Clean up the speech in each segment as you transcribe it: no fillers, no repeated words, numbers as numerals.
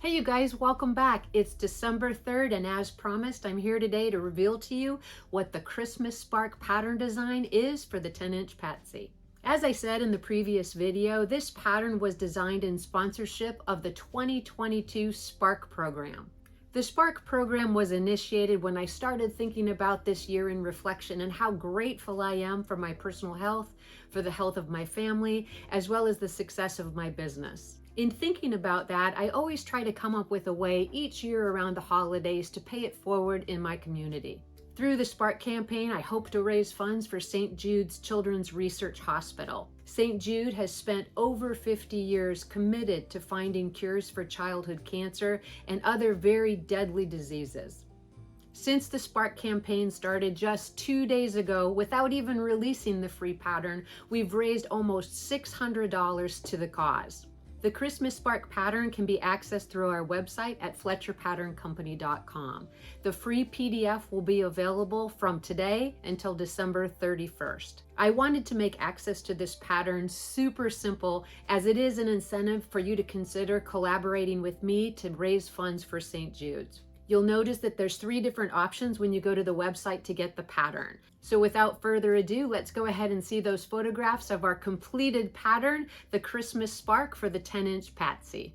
Hey you guys, welcome back. It's December 3rd and as promised, I'm here today to reveal to you what the Christmas Spark pattern design is for the 10-inch Patsy. As I said in the previous video, this pattern was designed in sponsorship of the 2022 Spark program. The Spark program was initiated when I started thinking about this year in reflection and how grateful I am for my personal health, for the health of my family, as well as the success of my business. In thinking about that, I always try to come up with a way each year around the holidays to pay it forward in my community. Through the Spark campaign, I hope to raise funds for St. Jude's Children's Research Hospital. St. Jude has spent over 50 years committed to finding cures for childhood cancer and other very deadly diseases. Since the Spark campaign started just 2 days ago, without even releasing the free pattern, we've raised almost $600 to the cause. The Christmas Spark pattern can be accessed through our website at FletcherPatternCompany.com. The free PDF will be available from today until December 31st. I wanted to make access to this pattern super simple, as it is an incentive for you to consider collaborating with me to raise funds for St. Jude's. You'll notice that there's 3 different options when you go to the website to get the pattern. So without further ado, let's go ahead and see those photographs of our completed pattern, the Christmas Spark for the 10-inch Patsy.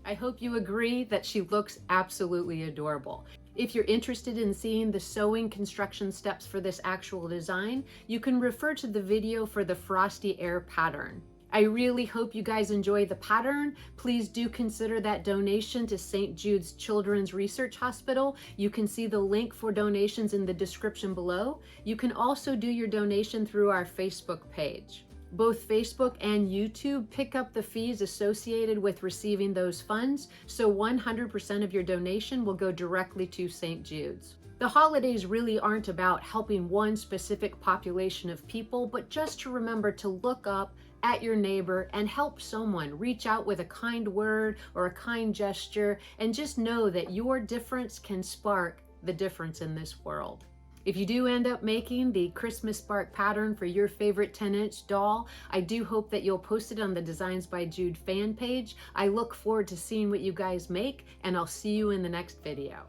I hope you agree that she looks absolutely adorable. If you're interested in seeing the sewing construction steps for this actual design, you can refer to the video for the Frosty Air pattern. I really hope you guys enjoy the pattern. Please do consider that donation to St. Jude's Children's Research Hospital. You can see the link for donations in the description below. You can also do your donation through our Facebook page. Both Facebook and YouTube pick up the fees associated with receiving those funds, so 100% of your donation will go directly to St. Jude's. The holidays really aren't about helping one specific population of people, but just to remember to look up at your neighbor and help someone. Reach out with a kind word or a kind gesture, and just know that your difference can spark the difference in this world. If you do end up making the Christmas Spark pattern for your favorite 10-inch doll, I do hope that you'll post it on the Designs by Jude fan page. I look forward to seeing what you guys make, and I'll see you in the next video.